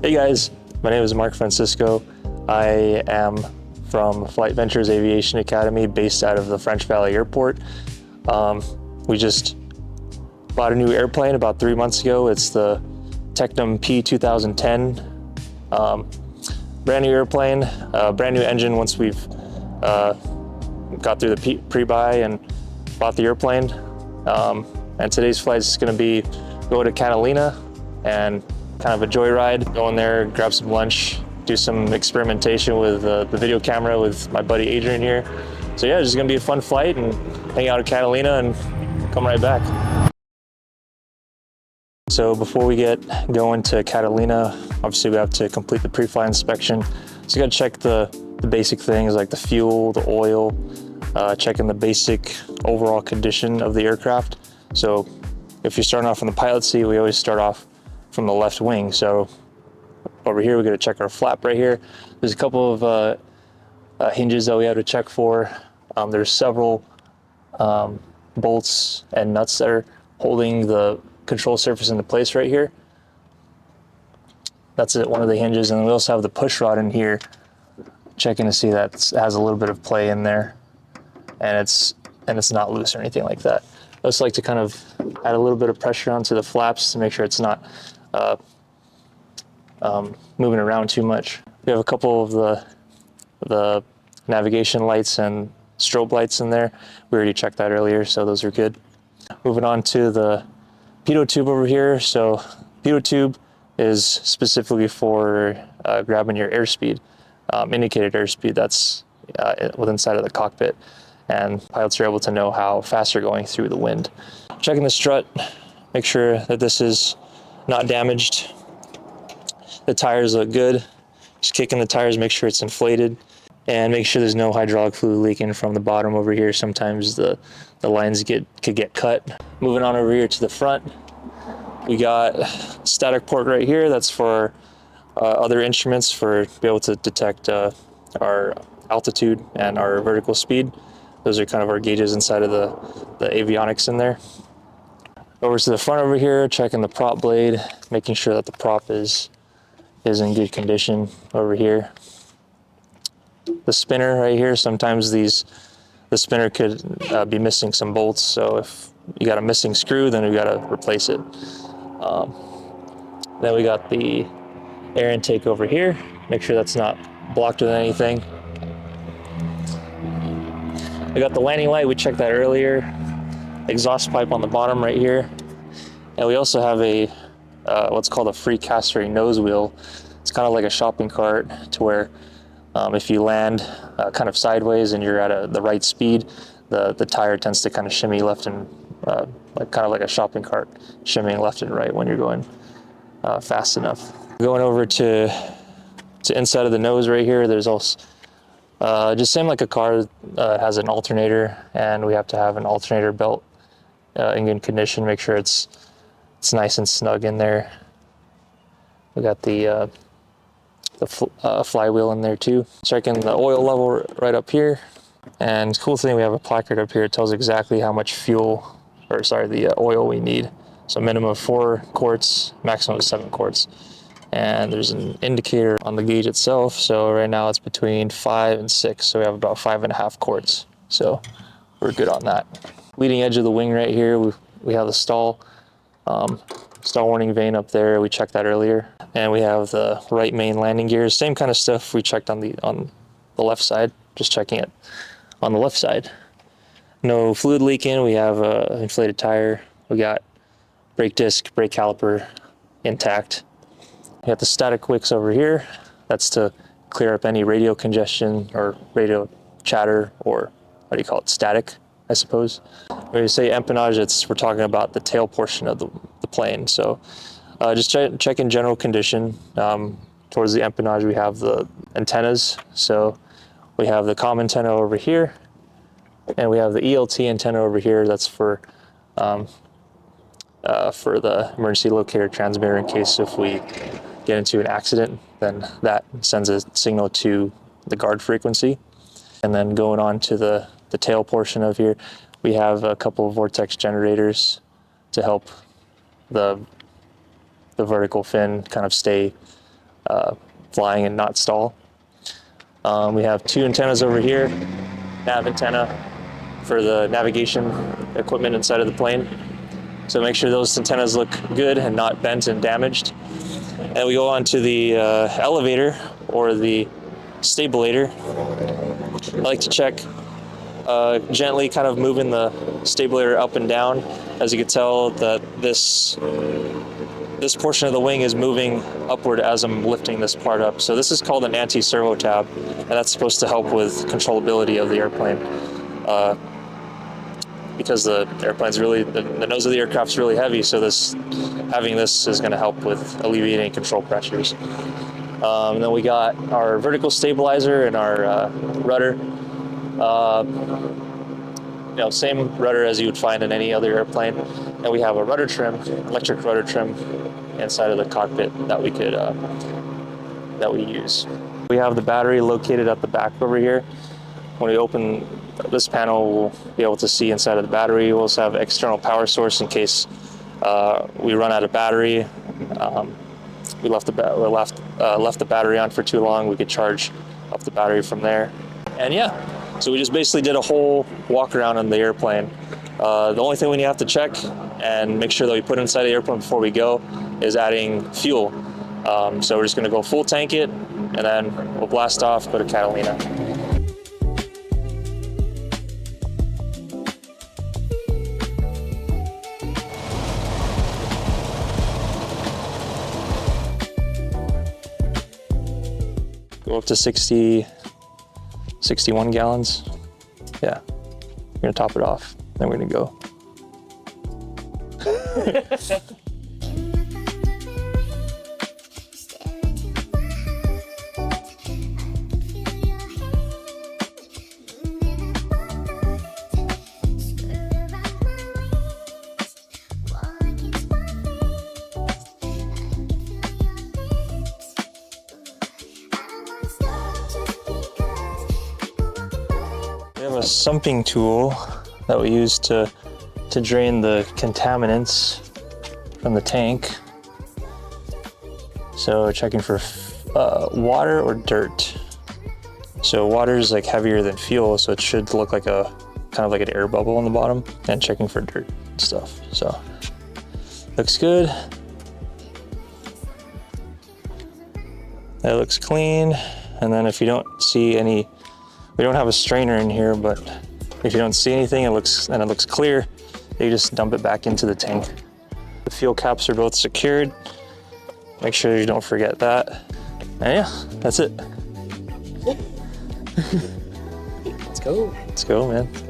Hey guys, my name is Mark Francisco. I am from Flight Ventures Aviation Academy based out of the French Valley Airport. We just bought a new airplane about 3 months ago. It's the Tecnam P 2010. Brand new airplane, brand new engine once we've got through the pre-buy and bought the airplane. And today's flight is going to be go to Catalina and kind of a joyride, go in there, grab some lunch, do some experimentation with the video camera with my buddy Adrian here. So yeah, it's just gonna be a fun flight and hang out at Catalina and come right back. So before we get going to Catalina, obviously we have to complete the pre-flight inspection. So you gotta check the basic things like the fuel, the oil, checking the basic overall condition of the aircraft. So if you're starting off in the pilot seat, we always start off from the left wing. So over here, we got to check our flap right here. There's a couple of hinges that we have to check for. There's several bolts and nuts that are holding the control surface into place right here. That's it, one of the hinges. And we also have the push rod in here, checking to see that it has a little bit of play in there and it's not loose or anything like that. I just like to kind of add a little bit of pressure onto the flaps to make sure it's not moving around too much. We have a couple of the navigation lights and strobe lights in there. We already checked that earlier, so those are good. Moving on to the pitot tube over here. So pitot tube is specifically for grabbing your airspeed, indicated airspeed that's within inside of the cockpit. And pilots are able to know how fast you're going through the wind. Checking the strut, make sure that this is not damaged. The tires look good. Just kicking the tires, make sure it's inflated, and make sure there's no hydraulic fluid leaking from the bottom over here. Sometimes the lines could get cut. Moving on over here to the front, we got static port right here. That's for other instruments to be able to detect our altitude and our vertical speed. Those are kind of our gauges inside of the avionics in there. Over to the front over here, checking the prop blade, making sure that the prop is in good condition over here. The spinner right here, sometimes the spinner could be missing some bolts, so if you got a missing screw, then we got to replace it. Then we got the air intake over here, make sure that's not blocked with anything. We got the landing light, we checked that earlier. Exhaust pipe on the bottom right here. And we also have a what's called a free caster nose wheel. It's kind of like a shopping cart to where if you land kind of sideways and you're at the right speed, the tire tends to kind of shimmy left and kind of like a shopping cart, shimmying left and right when you're going fast enough. Going over to inside of the nose right here, there's also just same like a car has an alternator, and we have to have an alternator belt in good condition. Make sure it's nice and snug in there. We got the flywheel in there too. Checking the oil level right up here, and cool thing, we have a placard up here. It tells exactly how much the oil we need. So minimum of 4 quarts, maximum of 7 quarts. And there's an indicator on the gauge itself. So right now it's between 5 and 6. So we have about 5.5 quarts. So we're good on that. Leading edge of the wing right here, we have the stall warning vane up there. We checked that earlier. And we have the right main landing gears. Same kind of stuff we checked on the left side, just checking it on the left side. No fluid leaking. We have an inflated tire. We got brake disc, brake caliper intact. We have the static wicks over here. That's to clear up any radio congestion or radio chatter, or how do you call it, static, I suppose. When we say empennage, we're talking about the tail portion of the plane. So just checking general condition. Towards the empennage, we have the antennas. So we have the comm antenna over here, and we have the ELT antenna over here. That's for the emergency locator transmitter in case if we get into an accident, then that sends a signal to the guard frequency. And then going on to the tail portion of here, we have a couple of vortex generators to help the vertical fin kind of stay flying and not stall. We have 2 antennas over here, nav antenna for the navigation equipment inside of the plane. So make sure those antennas look good and not bent and damaged. And we go on to the elevator or the stabilator. I like to check gently kind of moving the stabilator up and down. As you can tell that this portion of the wing is moving upward as I'm lifting this part up. So this is called an anti-servo tab, and that's supposed to help with controllability of the airplane. Because the airplane's really, the nose of the aircraft's really heavy, so having this is going to help with alleviating control pressures. And then we got our vertical stabilizer and our rudder. Same rudder as you would find in any other airplane. And we have a rudder trim, electric rudder trim, inside of the cockpit that we use. We have the battery located at the back over here. When we open this panel, we'll be able to see inside of the battery. We'll also have an external power source in case we run out of battery. We left the battery on for too long. We could charge up the battery from there. And yeah, so we just basically did a whole walk around on the airplane. The only thing we have to check and make sure that we put inside the airplane before we go is adding fuel. So we're just going to go full tank it, and then we'll blast off, go to Catalina. Go up to 61 gallons. Yeah, we're gonna top it off, then we're gonna go. We have a sumping tool that we use to drain the contaminants from the tank. So we're checking for water or dirt. So water is like heavier than fuel, so it should look like kind of like an air bubble on the bottom, and checking for dirt and stuff. So looks good. That looks clean. And then if you don't see any, we don't have a strainer in here, but if you don't see anything, it looks clear, you just dump it back into the tank. The fuel caps are both secured. Make sure you don't forget that. And yeah, that's it. Let's go. Let's go, man. Let's go.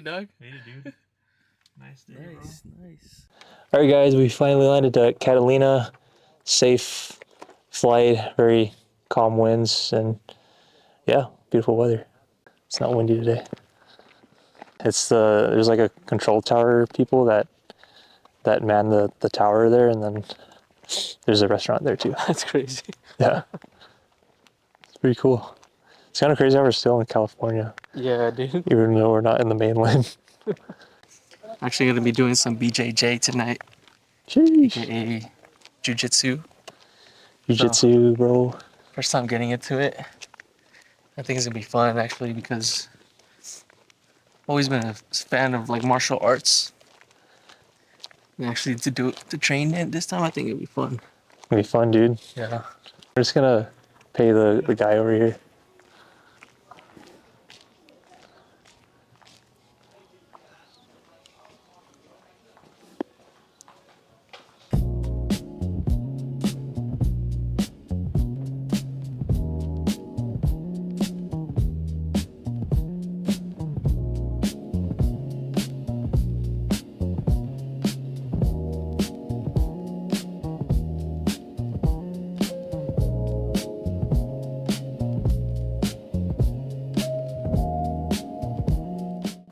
it, dog. Made it, dude. Nice day, Nice, nice. All right, guys, we finally landed at Catalina. Safe flight, very calm winds, and yeah, beautiful weather. It's not windy today. There's like a control tower people that man the tower there, and then there's a restaurant there too. That's crazy. Yeah, it's pretty cool. It's kind of crazy how we're still in California, Yeah, dude. even though we're not in the mainland. Actually gonna be doing some BJJ tonight, Sheesh. aka jiu-jitsu. Jiu-jitsu, bro. First time getting into it. I think it's gonna be fun actually because I've always been a fan of like martial arts. And actually to train it this time, I think it'll be fun. It'll be fun, dude. Yeah. We're just gonna pay the guy over here.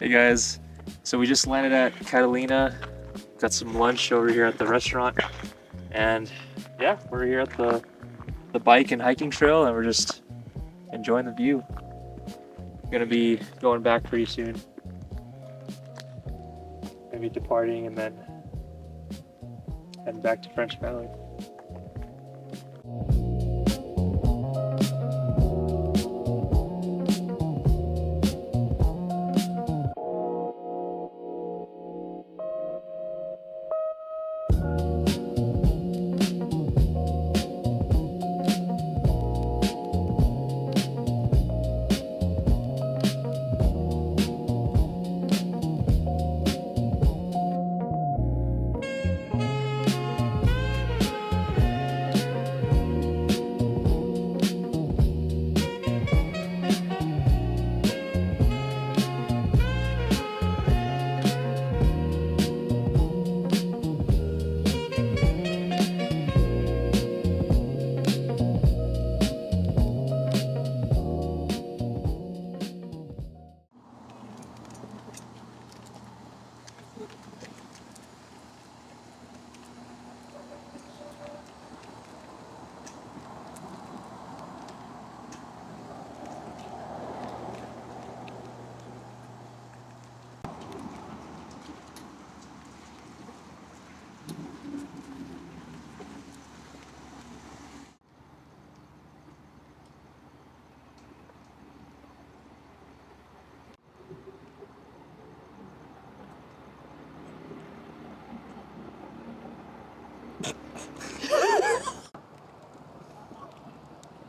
Hey guys, so we just landed at Catalina, got some lunch over here at the restaurant, and yeah, we're here at the bike and hiking trail, and we're just enjoying the view. Gonna be going back pretty soon. Gonna be departing and then heading back to French Valley.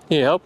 Need help?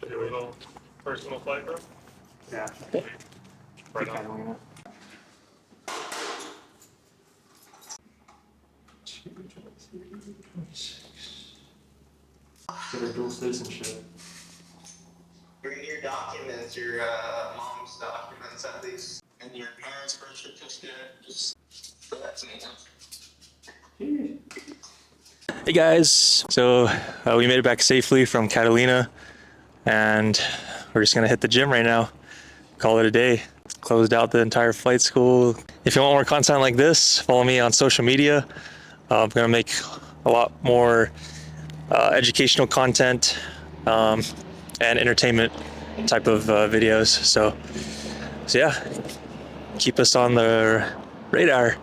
Your little personal flight, bro? Yeah. Right on. Get a dual citizenship. Bring your documents, your mom's documents at least, and your parents' birth certificate. Just for that to me. Hey guys, so we made it back safely from Catalina, and we're just gonna hit the gym right now. Call it a day. Closed out the entire flight school. If you want more content like this, follow me on social media. I'm gonna make a lot more educational content and entertainment type of videos. So yeah, keep us on the radar.